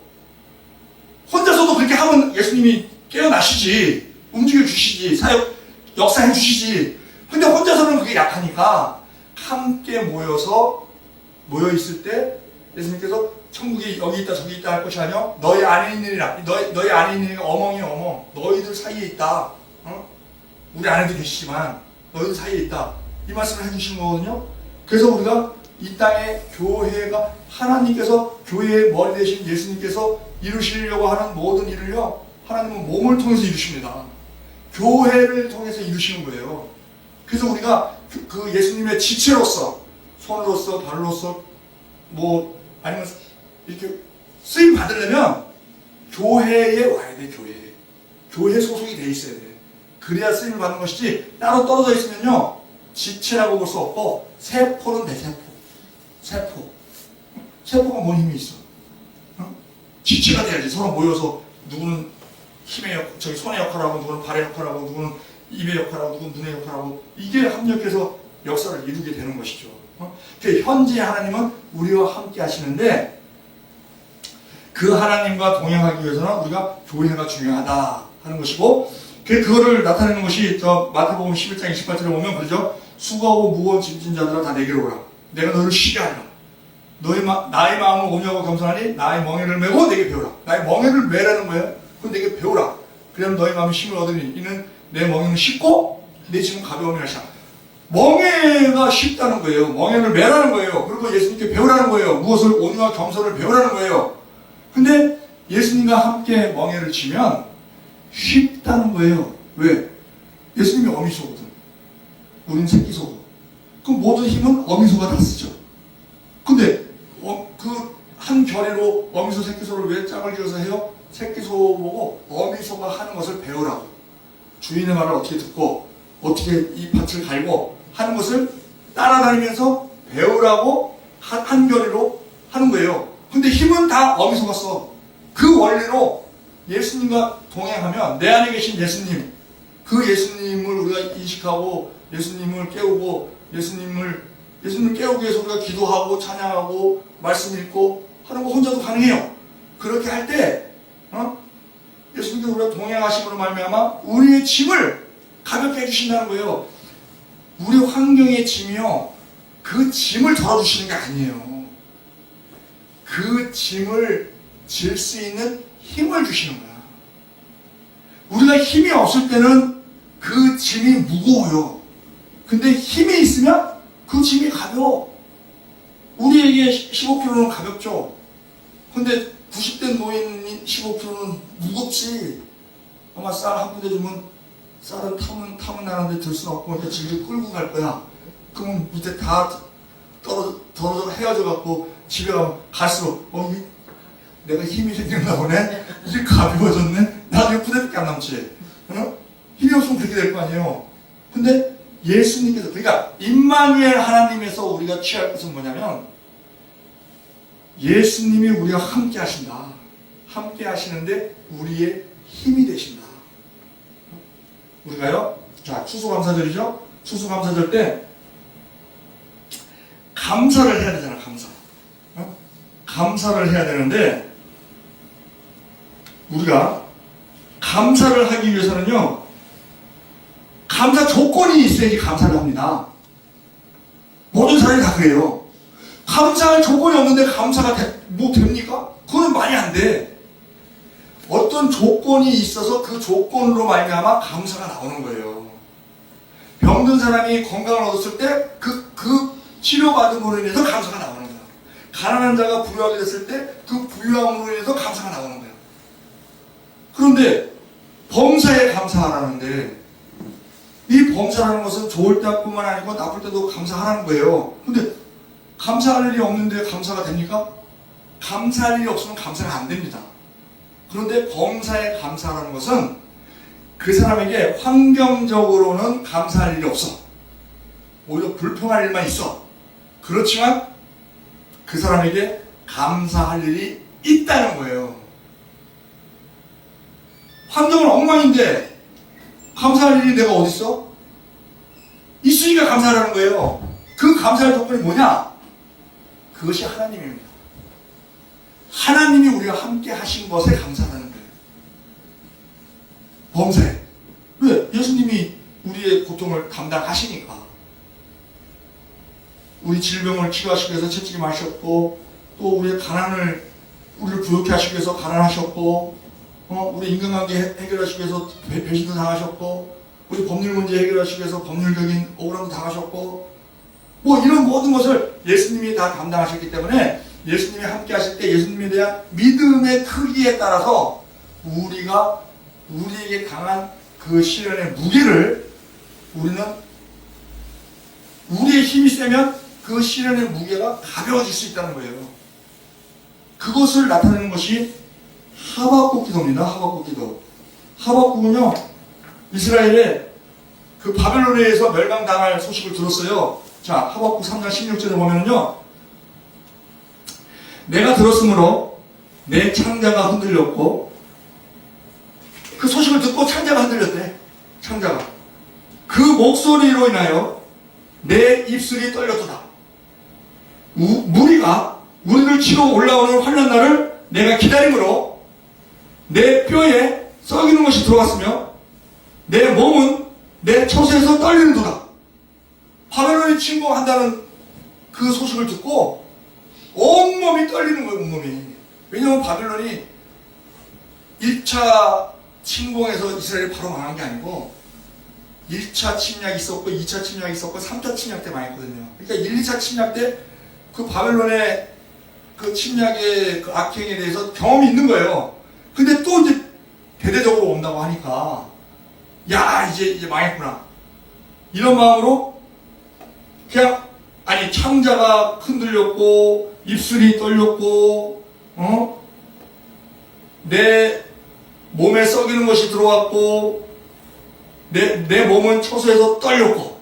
A: 혼자서도 그렇게 하면 예수님이 깨어나시지, 움직여 주시지, 사역, 역사해 주시지. 근데 혼자서는 그게 약하니까 함께 모여 있을 때 예수님께서 천국이 여기 있다 저기 있다 할 것이 아니요 너희 안에 있느니라. 너희 안에 있느니가 어멍이 어멍. 너희들 사이에 있다. 우리 안에도 계시지만 너희들 사이에 있다. 이 말씀을 해주시는 거거든요. 그래서 우리가 이 땅에 교회가 하나님께서 교회의 머리 대신 예수님께서 이루시려고 하는 모든 일을요, 하나님은 몸을 통해서 이루십니다. 교회를 통해서 이루시는 거예요. 그래서 우리가 그 예수님의 지체로서, 손으로서, 발로서, 아니면 이렇게 쓰임 받으려면 교회에 와야 돼, 교회에. 교회 소속이 돼 있어야 돼. 그래야 쓰임을 받는 것이지, 따로 떨어져 있으면요, 지체라고 볼 수 없고, 세포는 돼, 세포. 세포가 뭔 힘이 있어? 지체가 돼야지. 서로 모여서 누구는 손의 역할하고, 누구는 발의 역할하고, 누구는 입의 역할하고, 누구는 눈의 역할하고, 이게 합력해서 역사를 이루게 되는 것이죠. 현재 하나님은 우리와 함께 하시는데, 그 하나님과 동행하기 위해서는 우리가 교회가 중요하다 하는 것이고, 그거를 나타내는 것이 마태복음 11장 28절에 보면 그러죠. 수고하고 무거운 짐진 자들아 다 내게로 오라. 내가 너를 쉬게 하리라. 나의 마음은 온유하고 겸손하니 나의 멍에를 메고 내게 배우라. 나의 멍에를 메라는 거예요. 그럼 내게 배우라. 그러면 너의 마음이 쉼을 얻으니 이는 내 멍에는 쉽고 내 짐은 가벼움이라 하시라. 멍에가 쉽다는 거예요. 멍에를 메라는 거예요. 그리고 예수님께 배우라는 거예요. 무엇을? 온유와 겸손을 배우라는 거예요. 근데 예수님과 함께 멍에를 치면 쉽다는 거예요. 왜? 예수님이 어미소거든. 우린 새끼소고. 그럼 모든 힘은 어미소가 다 쓰죠. 근데 그 한 결의로 어미소 새끼소를 왜 짝을 지어서 해요? 새끼소 보고 어미소가 하는 것을 배우라고. 주인의 말을 어떻게 듣고 어떻게 이 밭을 갈고 하는 것을 따라다니면서 배우라고 한 결의로 하는 거예요. 근데 힘은 다 어미소가 써. 그 원리로 예수님과 동행하면 내 안에 계신 예수님, 그 예수님을 우리가 인식하고 예수님을 깨우고 예수님을 깨우기 위해서 우리가 기도하고 찬양하고 말씀 읽고 하는 거 혼자도 가능해요. 그렇게 할 때 예수님께서 우리가 동행하심으로 말미암아 우리의 짐을 가볍게 해주신다는 거예요. 우리 환경의 짐이요, 그 짐을 덜어주시는 게 아니에요. 그 짐을 질 수 있는 힘을 주시는 거야. 우리가 힘이 없을 때는 그 짐이 무거워요. 근데 힘이 있으면 그 짐이 가벼워. 우리에게 15kg는 가볍죠. 근데 90대 노인 15kg는 무겁지. 아마 쌀 한 부대 주면 쌀은 타면 나는데 들 수는 없고 그러니까 집에 끌고 갈 거야. 그러면 밑에 다 떨어져 헤어져 갖고 집에 가면 갈수록 내가 힘이 생겼나 보네. 이게 가벼워졌네. 나중에 부대밖에 안 남지. 힘이 없으면 그렇게 될 거 아니에요. 근데 예수님께서, 그러니까 임마누엘 하나님에서 우리가 취할 것은 뭐냐면, 예수님이 우리와 함께 하신다. 함께 하시는데 우리의 힘이 되신다. 우리가요, 자, 추수감사절이죠? 추수감사절 때 감사를 해야 되잖아. 감사를 해야 되는데, 우리가 감사를 하기 위해서는요, 감사 조건이 있어야지 감사를 합니다. 모든 사람이 다 그래요. 감사할 조건이 없는데 감사가 됩니까? 그건 말이 안 돼. 어떤 조건이 있어서 그 조건으로 말미암아 감사가 나오는 거예요. 병든 사람이 건강을 얻었을 때 그 치료받음으로 인해서 감사가 나오는 거야. 가난한 자가 부유하게 됐을 때 그 부유함으로 인해서 감사가 나오는 거야. 그런데 범사에 감사하라는데, 이 범사라는 것은 좋을 때뿐만 아니고 나쁠 때도 감사하라는 거예요. 근데 감사할 일이 없는데 감사가 됩니까? 감사할 일이 없으면 감사가 안 됩니다. 그런데 범사에 감사하라는 것은 그 사람에게 환경적으로는 감사할 일이 없어. 오히려 불평할 일만 있어. 그렇지만 그 사람에게 감사할 일이 있다는 거예요. 환경은 엉망인데 감사할 일이 내가 어딨어? 있으니까 감사하라는 거예요. 그 감사할 조건이 뭐냐? 그것이 하나님입니다. 하나님이 우리와 함께 하신 것에 감사하는 거예요. 범사에. 왜? 예수님이 우리의 고통을 담당하시니까. 우리 질병을 치료하시기 위해서 채찍임하셨고, 또 우리의 가난을, 우리를 부욕해 하시기 위해서 가난하셨고, 우리 인간관계 해결하시기 위해서 배신도 당하셨고, 우리 법률 문제 해결하시기 위해서 법률적인 억울함도 당하셨고, 뭐 이런 모든 것을 예수님이 다 담당하셨기 때문에 예수님이 함께 하실 때 예수님에 대한 믿음의 크기에 따라서 우리가 우리에게 당한 그 시련의 무게를, 우리는 우리의 힘이 세면 그 시련의 무게가 가벼워질 수 있다는 거예요. 그것을 나타내는 것이 하박국 기도입니다. 하박국 기도. 하박국은요, 이스라엘의 그 바벨론에 의해서 멸망당할 소식을 들었어요. 자, 하박국 3장 16절에 보면은요, 내가 들었으므로 내 창자가 흔들렸고, 그 소식을 듣고 창자가 흔들렸대. 창자가. 그 목소리로 인하여 내 입술이 떨렸도다. 무리가 우리를 치러 올라오는 환난 날을 내가 기다림으로 내 뼈에 썩이는 것이 들어갔으며 내 몸은 내 처소에서 떨리는도다. 바벨론이 침공한다는 그 소식을 듣고 온몸이 떨리는 거예요. 온몸이. 왜냐하면 바벨론이 1차 침공에서 이스라엘이 바로 망한 게 아니고 1차 침략이 있었고 2차 침략이 있었고 3차 침략 때 망했거든요. 그러니까 1, 2차 침략 때 그 바벨론의 그 침략의 그 악행에 대해서 경험이 있는 거예요. 근데 또 이제 대대적으로 온다고 하니까 야, 이제 망했구나. 이런 마음으로 그냥, 아니, 창자가 흔들렸고 입술이 떨렸고 내 몸에 썩이는 것이 들어왔고 내 몸은 처소에서 떨렸고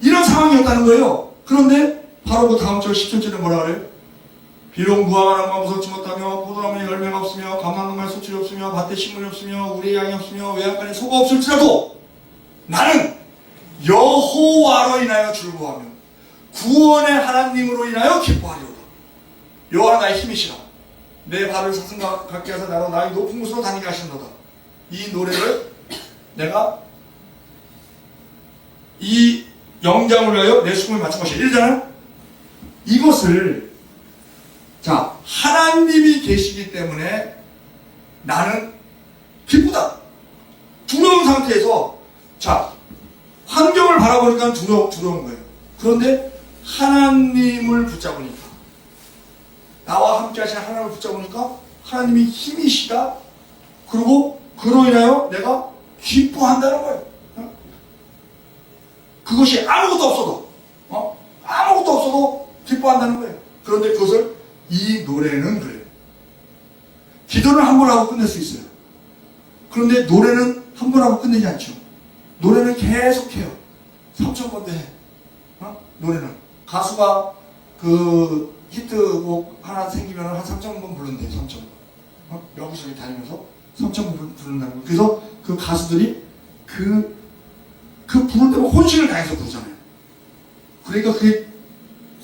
A: 이런 상황이었다는 거예요. 그런데 바로 그 다음 절 10절에 뭐라 그래요? 비록 무화과 나무가 무섭지 못하며 포도나무에 열매가 없으며 감람나무에 소출이 없으며 밭에 식물이 없으며 우리의 양이 없으며 외양간에 소가 없을지라도 나는 여호와로 인하여 즐거워하며 구원의 하나님으로 인하여 기뻐하리로다. 여호와는 나의 힘이시라. 내 발을 사슴과 같게 하사 나로 나의 높은 곳으로 다니게 하시는도다. 이 노래를 내가 이 영장을 위하여 내 숨을 바친 것이야. 이러잖아요. 이것을 자 하나님이 계시기 때문에 나는 기쁘다. 두려운 상태에서 자 환경을 바라보니까 두려운 거예요. 그런데 하나님을 붙잡으니까 나와 함께 하신 하나님을 붙잡으니까 하나님이 힘이시다. 그리고 그로 인하여 내가 기뻐한다는 거예요. 그것이 아무것도 없어도 아무것도 없어도 기뻐한다는 거예요. 그런데 그것을 이 노래는 그래요. 기도는 한 번 하고 끝낼 수 있어요. 그런데 노래는 한 번 하고 끝내지 않죠. 노래는 계속해요. 3,000번도 해. 노래는 가수가 그 히트곡 하나 생기면 한 3,000번 부른대요. 3,000번. 여기저기 다니면서 3,000번 부른다는 거예요. 그래서 그 가수들이 그 부를 때면 혼신을 다해서 부르잖아요. 그러니까 그게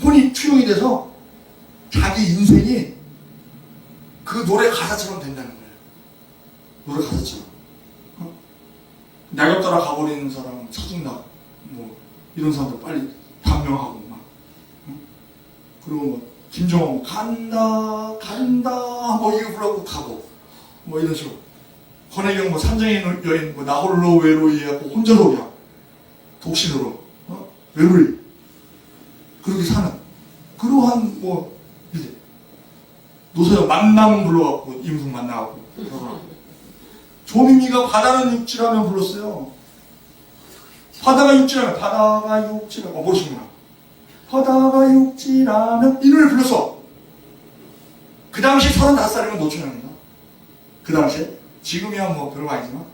A: 혼이 투영이 돼서 자기 인생이 그 노래 가사처럼 된다는 거예요. 노래 가사처럼. 낙엽 따라 가버리는 사람, 서중락, 뭐, 이런 사람들 빨리 단명하고, 막. 그리고 뭐, 김정은, 간다, 뭐, 이거 불러고 가고, 뭐, 이런 식으로. 권혜경, 뭐, 산정의 여인, 뭐, 나 홀로 외로이 하고, 혼자로 그냥, 독신으로, 외로이. 그렇게 사는. 그러한, 뭐, 이제, 노사연 만남 불러갖고, 임승 만나갖고, 결혼하고. 조미미가 바다는 육지라면 불렀어요. 바다가 육지라면, 모르시구나. 바다가 육지라면, 이 노래 불렀어. 그 당시 35살이면 노춘현인가? 그 당시에? 지금이야 뭐 별거 아니지만,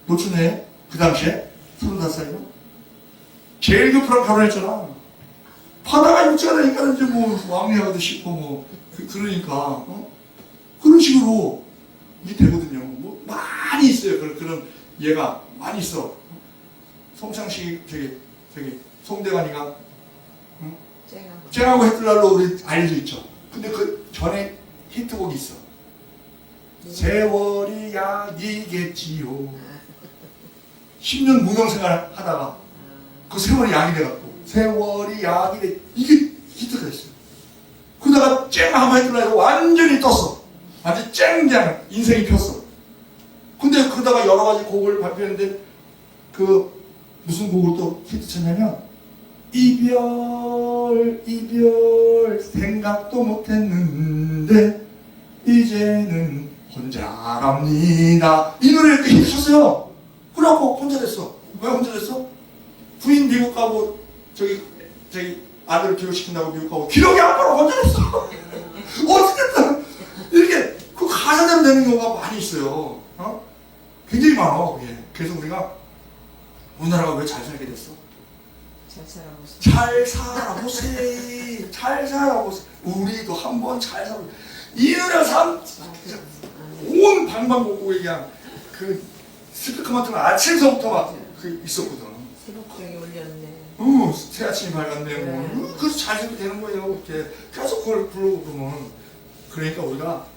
A: 노춘현에 그 당시에 35살이면? 제일 교프랑 결혼했잖아. 바다가 육지가 되니까 이제 뭐, 왕래하기도 쉽고 뭐, 그러니까, 그런 식으로 이게 되거든요. 뭐, 많이 있어요. 그런 예가 많이 있어. 송창식, 송대관이가, 쨍하고 해뜰날로 우리 알려져 있죠. 근데 그 전에 히트곡이 있어. 세월이 약이겠지요. 10년 무명생활 하다가 그 세월이 약이 돼갖고 세월이 약이 돼. 이게 히트가 됐어요. 그러다가 쨍하고 해뜰날로 완전히 떴어. 완전 쨍장 인생이 폈어. 근데 그러다가 여러 가지 곡을 발표했는데 그 무슨 곡을 또 히트 쳤냐면 이별 생각도 못했는데 이제는 혼자랍니다. 이 노래를 또 히트 쳤어요. 그래갖고 혼자 됐어. 왜 혼자 됐어? 부인 미국 가고 저기 아들을 기록시킨다고 미국 가고 기록이 안 가고 혼자 됐어. 어쨌든 이렇게 그 가사대로 되는 경우가 많이 있어요. 굉장히 많아. 그게. 그래서 우리가 우리나라가 왜 잘 살게 됐어? 잘 살아보세. 우리도 한번 잘 살아. 이 노래가 온 방방곡곡에 그냥 그 스피커만 틀면 아침서부터 막 그 있었거든.
B: 새벽경에 올렸네.
A: 새 아침이 밝았네. 뭐. 그래서 잘 살게 되는 거예요. 이렇게 계속 그걸 부르고 그러면. 그러니까 우리가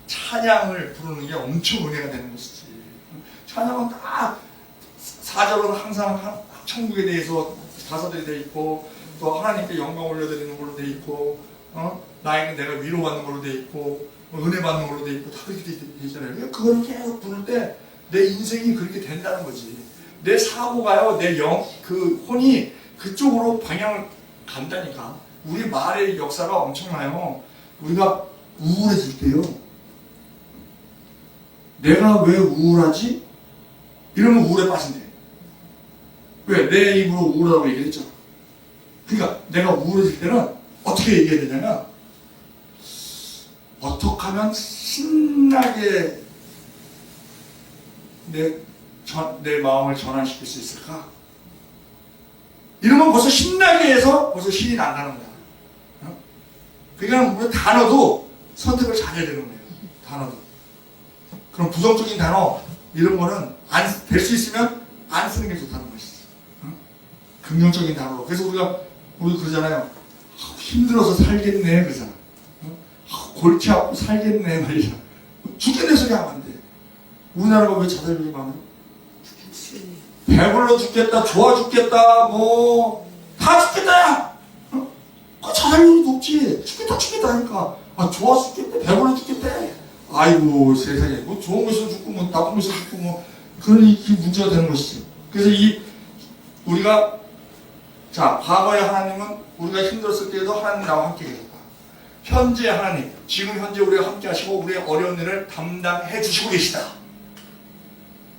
A: 찬양을 부르는 게 엄청 은혜가 되는 것이지. 찬양은 다 사절은 항상 천국에 대해서 가사들이 돼 있고 또 하나님께 영광 올려드리는 걸로 돼 있고 나에게 내가 위로받는 걸로 돼 있고 은혜 받는 걸로 돼 있고 다 그렇게 돼 있잖아요. 그거를 계속 부를 때 내 인생이 그렇게 된다는 거지. 내 사고가요, 내 그 혼이 그쪽으로 방향을 간다니까. 우리 말의 역사가 엄청나요. 우리가 우울해질 때요. 내가 왜 우울하지? 이러면 우울에 빠진대. 왜? 내 입으로 우울하다고 얘기했잖아. 그러니까 내가 우울해질 때는 어떻게 얘기해야 되냐면 어떻게 하면 신나게 내 마음을 전환시킬 수 있을까? 이러면 벌써 신나게 해서 벌써 신이 난다는 거야. 그러니까 우리 단어도 선택을 잘해야 되는 거예요. 단어도. 그럼 부정적인 단어 이런 거는 될 수 있으면 안 쓰는 게 좋다는 것이지. 긍정적인 단어로. 그래서 우리 그러잖아요. 힘들어서 살겠네 그러잖아. 골치 아프고 살겠네 말이야. 죽겠네 소리 하면 안 돼. 우리나라가 왜 자살률이 많아요?
B: 그치.
A: 배불러 죽겠다, 좋아 죽겠다, 뭐 다 죽겠다야. 어? 그 자살률이 높지. 죽겠다 하니까 아 좋아 죽겠대, 배불러 죽겠대. 아이고 세상에 뭐 좋은 것에서 죽고 뭐 나쁜 것에서 죽고 뭐 그런 이 문제가 되는 것이지. 그래서 이 우리가 자 과거의 하나님은 우리가 힘들었을 때에도 하나님 나와 함께 계셨다. 현재 하나님 지금 현재 우리가 함께 하시고 우리의 어려운 일을 담당해 주시고 계시다.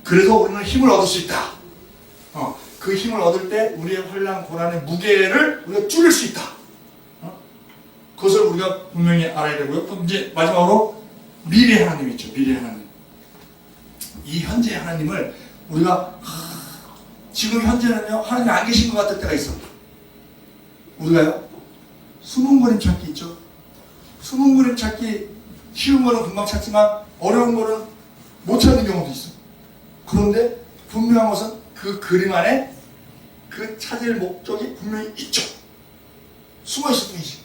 A: 그래서 우리는 힘을 얻을 수 있다. 그 힘을 얻을 때 우리의 환난 고난의 무게를 우리가 줄일 수 있다. 그것을 우리가 분명히 알아야 되고요. 또 이제 마지막으로 미래 하나님 있죠. 미래 하나님. 이 현재 하나님을 우리가 지금 현재는요 하나님이 안 계신 것 같을 때가 있어. 우리가요 숨은 그림 찾기 있죠. 숨은 그림 찾기 쉬운 거는 금방 찾지만 어려운 거는 못 찾는 경우도 있어. 그런데 분명한 것은 그 그림 안에 그 찾을 목적이 분명히 있죠. 숨어있을 뿐이지.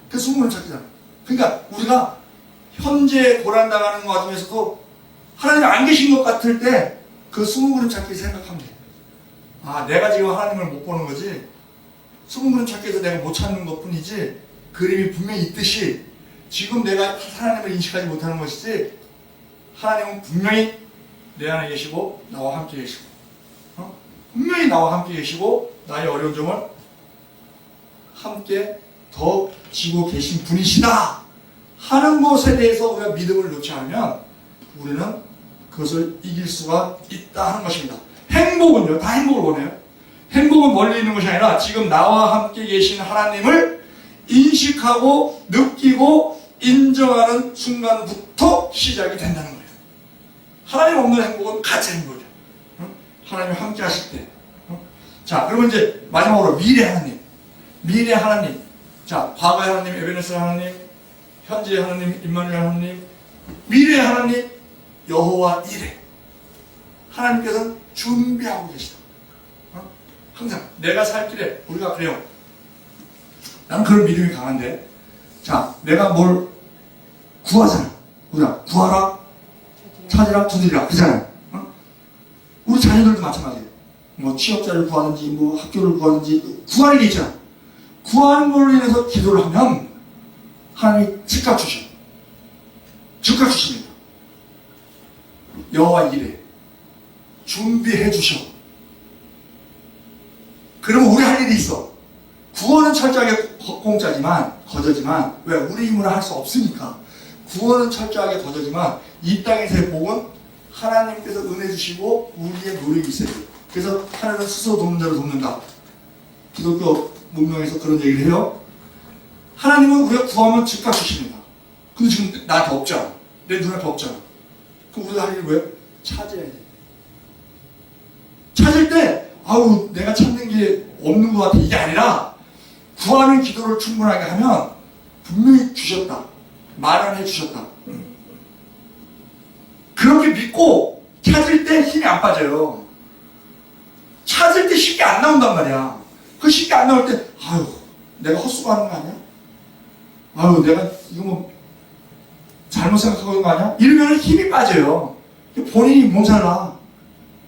A: 그 숨은 그림 찾기잖아. 그러니까 우리가 현재 고난당하는 와중에서도 하나님이 안 계신 것 같을 때 그 숨은 그림 찾기 생각하면 돼. 아 내가 지금 하나님을 못 보는 거지. 숨은 그림 찾기에서 내가 못 찾는 것 뿐이지 그림이 분명히 있듯이 지금 내가 하나님을 인식하지 못하는 것이지 하나님은 분명히 내 안에 계시고 나와 함께 계시고 분명히 나와 함께 계시고 나의 어려운 점을 함께 더 지고 계신 분이시다 하는 것에 대해서 우리가 믿음을 놓지 않으면 우리는 그것을 이길 수가 있다 하는 것입니다. 행복은요 다 행복을 원해요. 행복은 멀리 있는 것이 아니라 지금 나와 함께 계신 하나님을 인식하고 느끼고 인정하는 순간부터 시작이 된다는 거예요. 하나님 없는 행복은 가짜 행복이에요. 하나님 함께 하실 때. 자, 그러면 이제 마지막으로 미래 하나님. 미래 하나님. 자, 과거의 하나님, 에베네스 하나님, 현재의 하나님, 임마누엘 하나님, 미래 하나님, 여호와 이레. 하나님께서는 준비하고 계시다. 항상 내가 살 길에 우리가 그래요. 나는 그런 믿음이 강한데, 자, 내가 뭘 구하잖아. 우리가 구하라, 찾으라, 두드리라 그잖아요. 우리 자녀들도 마찬가지예요. 뭐 취업자를 구하든지, 뭐 학교를 구하든지 구하는 게 있잖아. 구하는 걸로 인해서 기도를 하면 하나님이 즉각 주셔. 즉각 주십니다. 여호와 이레 준비해 주셔. 그러면 우리 할 일이 있어. 구원은 철저하게 공짜지만 거저지만 왜 우리 힘으로 할 수 없으니까 구원은 철저하게 거저지만 이 땅에서의 복은 하나님께서 은혜 주시고 우리의 노력이 있어야 돼요. 그래서 하나님은 스스로 돕는 자를 돕는다. 기독교 문명에서 그런 얘기를 해요. 하나님은 우리가 구하면 즉각 주십니다. 근데 지금 나한테 없잖아. 내 눈앞에 없잖아. 그럼 우리가 할 일이 뭐예요? 찾아야 돼. 찾을 때 아우 내가 찾는 게 없는 것 같아 이게 아니라 구하는 기도를 충분하게 하면 분명히 주셨다. 마련해 주셨다. 그렇게 믿고 찾을 때 힘이 안 빠져요. 찾을 때 쉽게 안 나온단 말이야. 그 쉽게 안 나올 때 아유 내가 헛수고하는 거 아니야? 아유 내가 이거 뭐 잘못 생각하고 있는 거 아니야? 이러면 힘이 빠져요. 본인이 몸살나.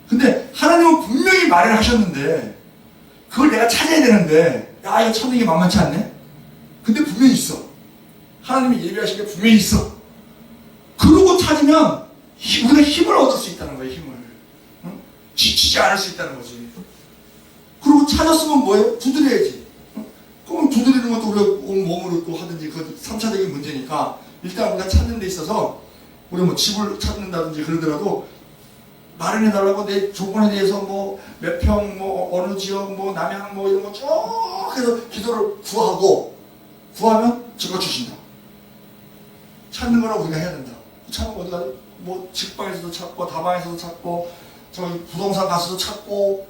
A: 근데 하나님은 분명히 말을 하셨는데 그걸 내가 찾아야 되는데 야 이거 찾는 게 만만치 않네? 근데 분명히 있어. 하나님이 예비하신 게 분명히 있어. 그러고 찾으면 우리가 힘을 얻을 수 있다는 거예요. 힘을. 응? 지치지 않을 수 있다는 거지. 그리고 찾았으면 뭐예요? 두드려야지. 응? 그럼 두드리는 것도 우리가 온 몸으로 또 하든지 그 3차적인 문제니까 일단 우리가 찾는 데 있어서 우리가 뭐 집을 찾는다든지 그러더라도 마련해달라고 내 조건에 대해서 뭐 몇 평, 뭐 어느 지역, 뭐 남양 뭐 이런 거 쭉 해서 기도를 구하면 즉각 주신다. 찾는 거라 우리가 해야 된다. 찾는 거 어디가 뭐 직방에서도 찾고 다방에서도 찾고 저기 부동산 가서도 찾고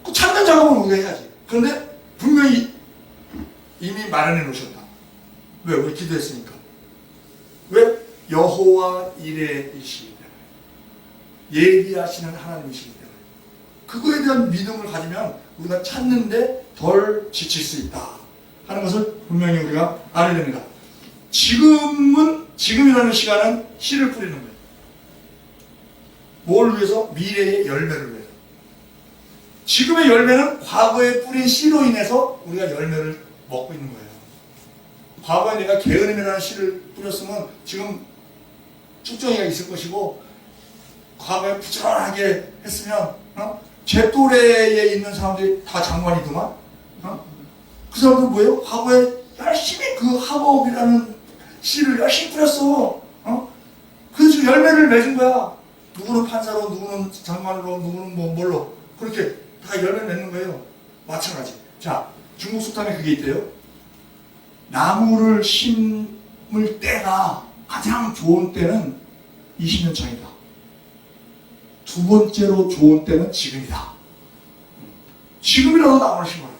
A: 그 찾는 작업은 우리가 해야지. 그런데 분명히 이미 마련해 놓으셨다. 왜? 우리 기도했으니까. 왜? 여호와 이레이시기 때문에. 예비하시는 하나님이시기 때문에. 그거에 대한 믿음을 가지면 우리가 찾는데 덜 지칠 수 있다 하는 것을 분명히 우리가 알아야 됩니다. 지금이라는 시간은 씨를 뿌리는 거예요. 뭘 위해서? 미래의 열매를 위해서. 지금의 열매는 과거에 뿌린 씨로 인해서 우리가 열매를 먹고 있는 거예요. 과거에 내가 게으름이라는 씨를 뿌렸으면 지금 쭉정이가 있을 것이고, 과거에 부지런하게 했으면 제 또래에 있는 사람들이 다 장관이더만. 그 사람들은 뭐예요? 과거에 열심히 그 학업이라는 씨를 열심히 뿌렸어. 그래서 지금 열매를 맺은 거야. 누구는 판사로, 누구는 장관으로, 누구는 뭐 뭘로. 그렇게 다 열매 맺는 거예요. 마찬가지. 자, 중국 속담에 그게 있대요. 나무를 심을 때가 가장 좋은 때는 20년 전이다. 두 번째로 좋은 때는 지금이다. 지금이라도 나무를 심어요.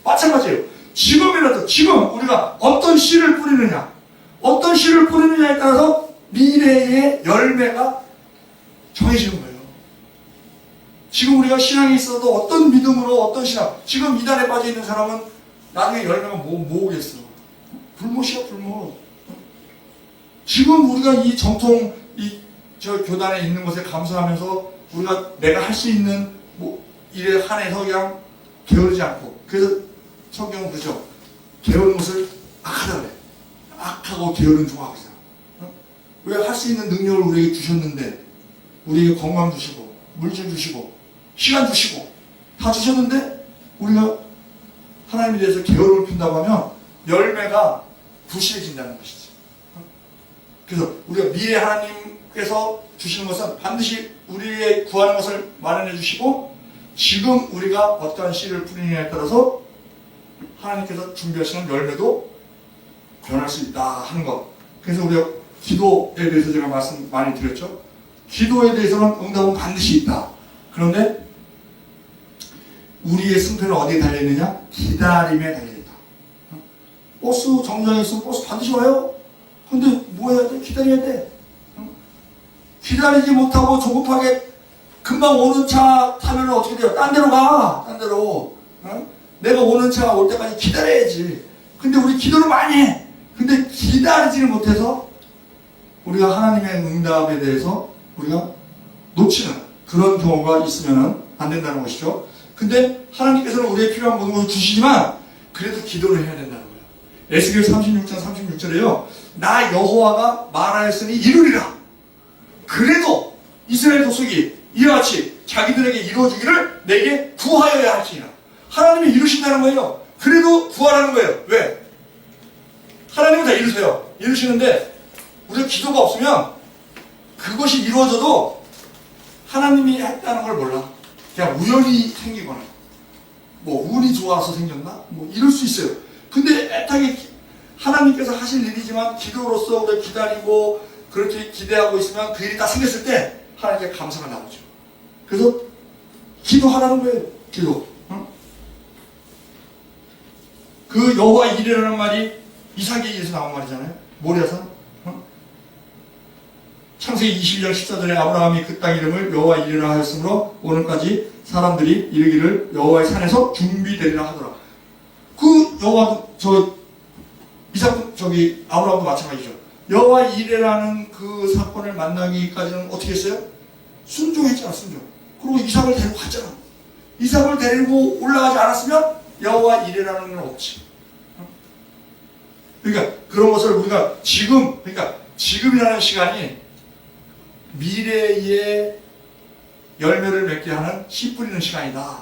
A: 마찬가지예요. 지금이라도, 지금 우리가 어떤 씨를 뿌리느냐, 어떤 씨를 뿌리느냐에 따라서 미래의 열매가 정해지는 거예요. 지금 우리가 신앙에 있어도 어떤 믿음으로, 어떤 신앙, 지금 이단에 빠져 있는 사람은 나중에 열매가 뭐겠어? 불못이야, 불못. 지금 우리가 이 정통, 저 교단에 있는 것에 감사하면서 우리가 내가 할 수 있는 일에 한해서 그냥 게으르지 않고, 그래서 성경은 그죠? 게으른 것을 악하다 그래. 악하고 게으른 종하고 있어요. 왜 할 수 있는 능력을 우리에게 주셨는데, 우리에게 건강 주시고, 물질 주시고, 시간 주시고, 다 주셨는데, 우리가 하나님에 대해서 게으름을 핀다고 하면 열매가 부실해진다는 것이지. 그래서 우리가 미래 하나님께서 주시는 것은 반드시 우리의 구하는 것을 마련해 주시고, 지금 우리가 어떠한 씨를 뿌리느냐에 따라서 하나님께서 준비하시는 열매도 변할 수 있다 하는 것. 그래서 우리가 기도에 대해서 제가 말씀 많이 드렸죠. 기도에 대해서는 응답은 반드시 있다. 그런데 우리의 승패는 어디에 달려있느냐? 기다림에 달려있다. 버스 정류장에 있으면 버스 반드시 와요. 근데 뭐 해야 돼? 기다려야 돼. 기다리지 못하고 조급하게 금방 오는 차 타면 어떻게 돼요? 딴 데로 가. 딴 데로. 내가 오는 차 올 때까지 기다려야지. 근데 우리 기도를 많이 해. 근데 기다리지를 못해서 우리가 하나님의 응답에 대해서 우리가 놓치는 그런 경우가 있으면 안 된다는 것이죠. 근데 하나님께서는 우리의 필요한 모든 것을 주시지만 그래도 기도를 해야 된다는 거예요. 에스겔 36장 36절에요. 나 여호와가 말하였으니 이루리라. 그래도 이스라엘 족속이 이와 같이 자기들에게 이루어주기를 내게 구하여야 할지니라. 하나님이 이루신다는 거예요. 그래도 구하라는 거예요. 왜? 하나님은 다 이루세요. 이루시는데 우리가 기도가 없으면 그것이 이루어져도 하나님이 했다는 걸 몰라. 그냥 우연히 생기거나 뭐 운이 좋아서 생겼나? 뭐 이럴 수 있어요. 근데 애타게 하나님께서 하실 일이지만 기도로서 우리가 기다리고 그렇게 기대하고 있으면 그 일이 딱 생겼을 때 하나님께 감사가 나오죠. 그래서 기도하라는 거예요. 기도. 그 여호와 이레라는 말이 이삭에게서 나온 말이잖아요. 모리아산. 창세기 22장 14절에 아브라함이 그 땅 이름을 여호와 이레라 하였으므로 오늘까지 사람들이 이르기를 여호와의 산에서 준비되리라 하더라. 그 여호와도 이삭 아브라함도 마찬가지죠. 여호와 이레라는 그 사건을 만나기까지는 어떻게 했어요? 순종했잖아, 순종. 그리고 이삭을 데리고 갔잖아. 이삭을 데리고 올라가지 않았으면 여호와 이레라는 건 없지. 그러니까 그런 것을 우리가 지금이라는 시간이 미래의 열매를 맺게 하는 씨 뿌리는 시간이다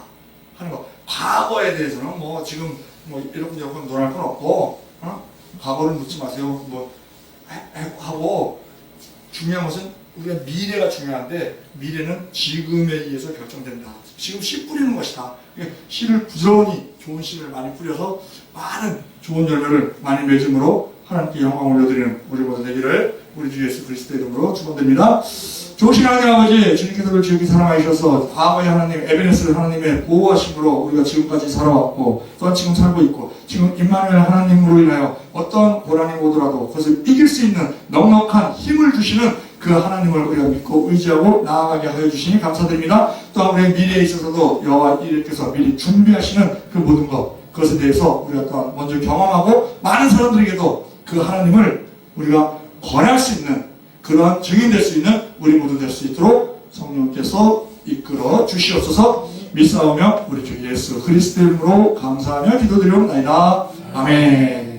A: 하는 거. 과거에 대해서는 뭐 지금 뭐 이렇게 논할 건 없고, 과거를 묻지 마세요. 하고 중요한 것은 우리가 미래가 중요한데 미래는 지금에 의해서 결정된다. 지금 씨 뿌리는 것이다. 씨를 부지런히 좋은 씨를 많이 뿌려서 많은 좋은 열매를 많이 맺음으로 하나님께 영광을 올려드리는 우리 모두 되기를 우리 주 예수 그리스도의 이름으로 축원드립니다. 좋으신 하나님 아버지, 주님께서 우리를 지극히 사랑하여 주셔서 과거의 하나님 에베네스를 하나님의 보호하심으로 우리가 지금까지 살아왔고 또한 지금 살고 있고 지금 임마누엘 하나님으로 인하여 어떤 고난이 오더라도 그것을 이길 수 있는 넉넉한 힘을 주시는 그 하나님을 우리가 믿고 의지하고 나아가게 하여 주시니 감사드립니다. 또한 우리의 미래에 있어서도 여호와 이레께서 미리 준비하시는 그 모든 것, 그것에 대해서 우리가 또한 먼저 경험하고 많은 사람들에게도 그 하나님을 우리가 권할 수 있는 그러한 증인될 수 있는 우리 모두 될 수 있도록 성령께서 이끌어 주시옵소서. 믿사오며 우리 주 예수 그리스도 이름으로 감사하며 기도드리옵나이다. 아멘.